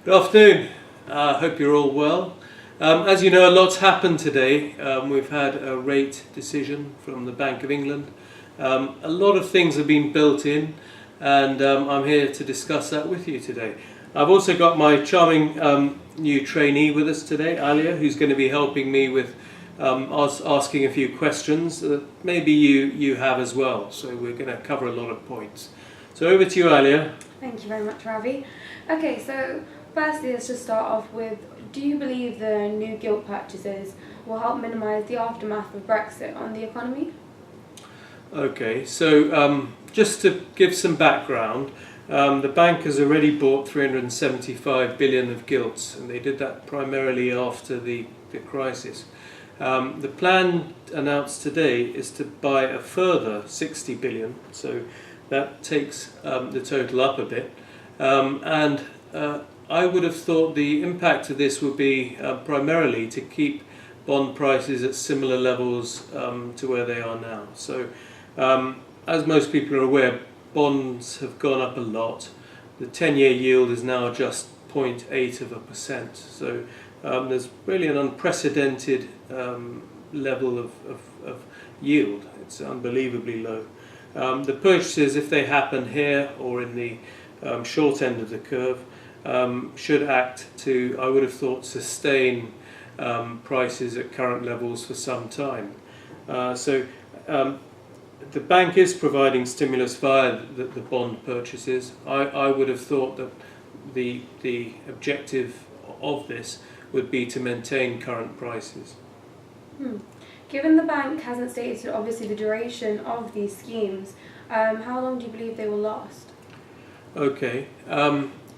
Good afternoon. Hope you're all well. As you know, a lot's happened today. We've had a rate decision from the Bank of England. A lot of things have been built in, and I'm here to discuss that with you today. I've also got my charming new trainee with us today, Alia, who's going to be helping me with asking a few questions that maybe you have as well. So we're going to cover a lot of points. So over to you, Alia. Thank you very much, Ravi. Okay, so firstly, let's just start off with, do you believe the new gilt purchases will help minimise the aftermath of Brexit on the economy? Okay, so just to give some background, the bank has already bought 375 billion of gilts, and they did that primarily after the crisis. The plan announced today is to buy a further 60 billion, so that takes the total up a bit. And I would have thought the impact of this would be primarily to keep bond prices at similar levels to where they are now. So as most people are aware, bonds have gone up a lot. The 10-year yield is now just 0.8%. So there's really an unprecedented level of yield. It's unbelievably low. The purchases, if they happen here or in the short end of the curve, should act to, I would have thought, sustain prices at current levels for some time. So the bank is providing stimulus via the bond purchases. I would have thought that the objective of this would be to maintain current prices. Given the bank hasn't stated obviously the duration of these schemes, how long do you believe they will last? Okay.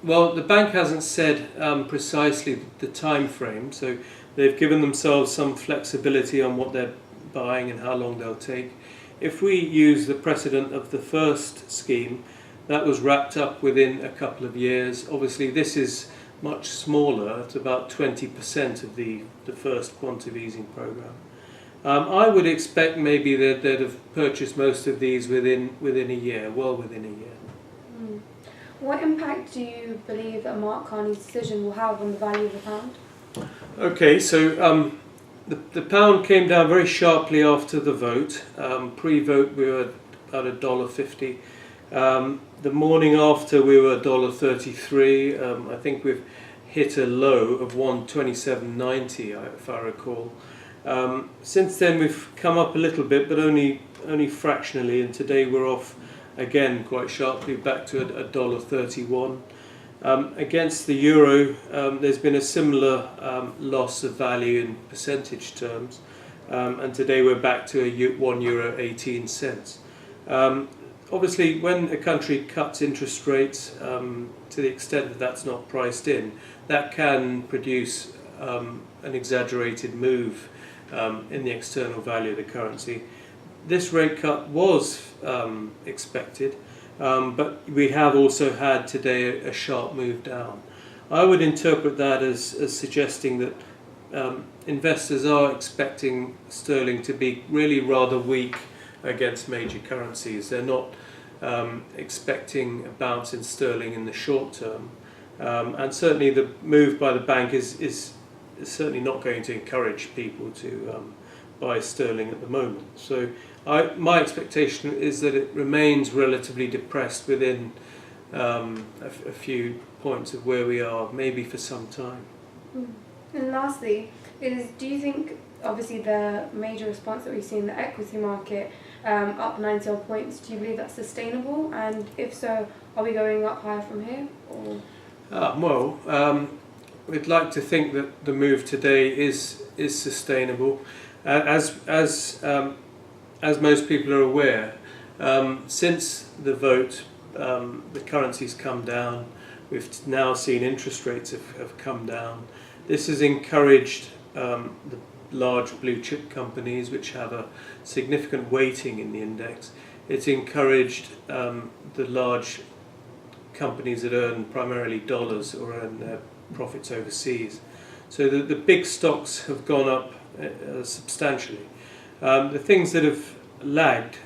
Well, the bank hasn't said precisely the time frame, so they've given themselves some flexibility on what they're buying and how long they'll take. If we use the precedent of the first scheme, that was wrapped up within a couple of years. Obviously, this is much smaller. It's about 20% of the first quantitative easing program. I would expect maybe they'd have purchased most of these within a year, well within a year. What impact do you believe that Mark Carney's decision will have on the value of the pound? Okay, so the pound came down very sharply after the vote. Pre-vote we were at $1.50. The morning after we were $1.33. I think we've hit a low of 127.90, if I recall. Since then we've come up a little bit, but only fractionally, and today we're off again quite sharply back to $1.31. Against the euro, there's been a similar loss of value in percentage terms, and today we're back to €1.18. Obviously, when a country cuts interest rates to the extent that that's not priced in, that can produce an exaggerated move in the external value of the currency. This rate cut was expected, but we have also had today a sharp move down. I would interpret that as suggesting that investors are expecting sterling to be really rather weak against major currencies. They're not expecting a bounce in sterling in the short term, and certainly the move by the bank is certainly not going to encourage people to buy sterling at the moment. So my expectation is that it remains relatively depressed within a few points of where we are, maybe for some time. And lastly, do you think, obviously the major response that we've seen in the equity market, up 90 odd points, do you believe that's sustainable? And if so, are we going up higher from here? Or? Well, we'd like to think that the move today is sustainable. As most people are aware, since the vote, the currency's come down. We've now seen interest rates have come down. This has encouraged the large blue chip companies, which have a significant weighting in the index. It's encouraged the large companies that earn primarily dollars or earn their profits overseas. So the big stocks have gone up substantially. The things that have lagged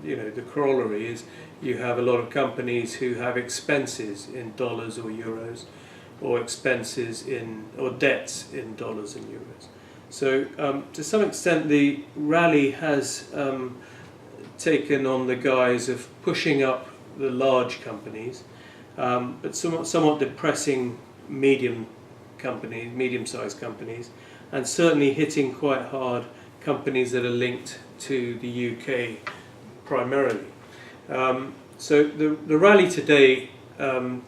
the corollary is you have a lot of companies who have expenses in dollars or euros, or or debts in dollars and euros. So to some extent the rally has taken on the guise of pushing up the large companies, but somewhat depressing medium-sized companies, and certainly hitting quite hard companies that are linked to the UK primarily. So the rally today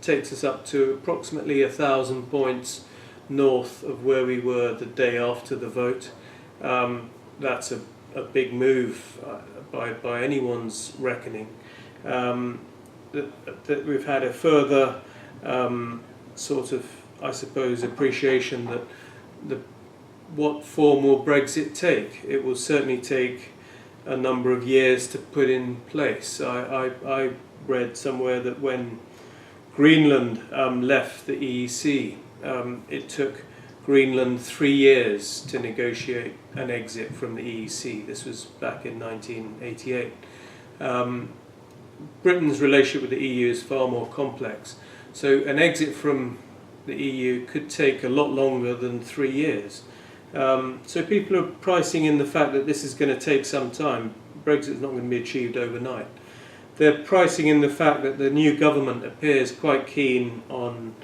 takes us up to approximately 1,000 points north of where we were the day after the vote. That's a big move by anyone's reckoning. That we've had a further sort of, I suppose, appreciation that what form will Brexit take? It will certainly take a number of years to put in place. I read somewhere that when Greenland left the EEC, it took Greenland 3 years to negotiate an exit from the EEC. This was back in 1988. Britain's relationship with the EU is far more complex. So an exit from the EU could take a lot longer than 3 years. So people are pricing in the fact that this is going to take some time. Brexit is not going to be achieved overnight. They're pricing in the fact that the new government appears quite keen on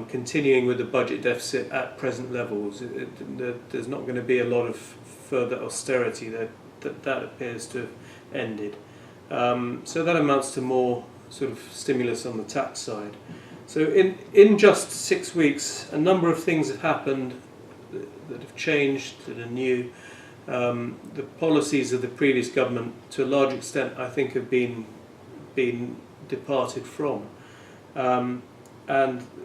continuing with the budget deficit at present levels. There's not going to be a lot of further austerity. That appears to have ended. So that amounts to more sort of stimulus on the tax side. So in just 6 weeks, a number of things have happened that have changed, that are new. The policies of the previous government, to a large extent, I think, have been departed from. And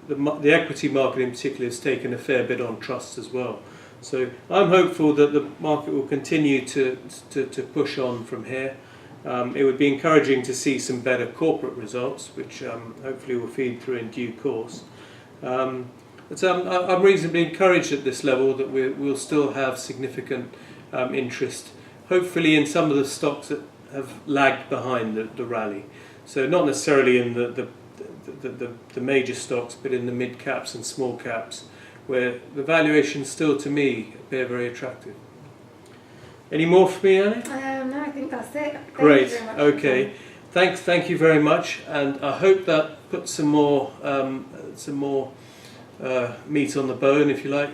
the equity market in particular has taken a fair bit on trust as well. So I'm hopeful that the market will continue to push on from here. It would be encouraging to see some better corporate results, which hopefully will feed through in due course. But I'm reasonably encouraged at this level that we'll still have significant interest, hopefully in some of the stocks that have lagged behind the rally. So not necessarily in the major stocks, but in the mid caps and small caps, where the valuations still, to me, appear very attractive. Any more for me, Annie? No, I think that's it. Great. Thank you very much. Okay. Thank you very much, and I hope that puts some more meat on the bone, if you like,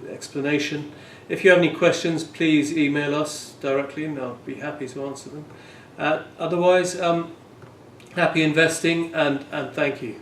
explanation. If you have any questions, please email us directly, and I'll be happy to answer them. Otherwise, happy investing, and thank you.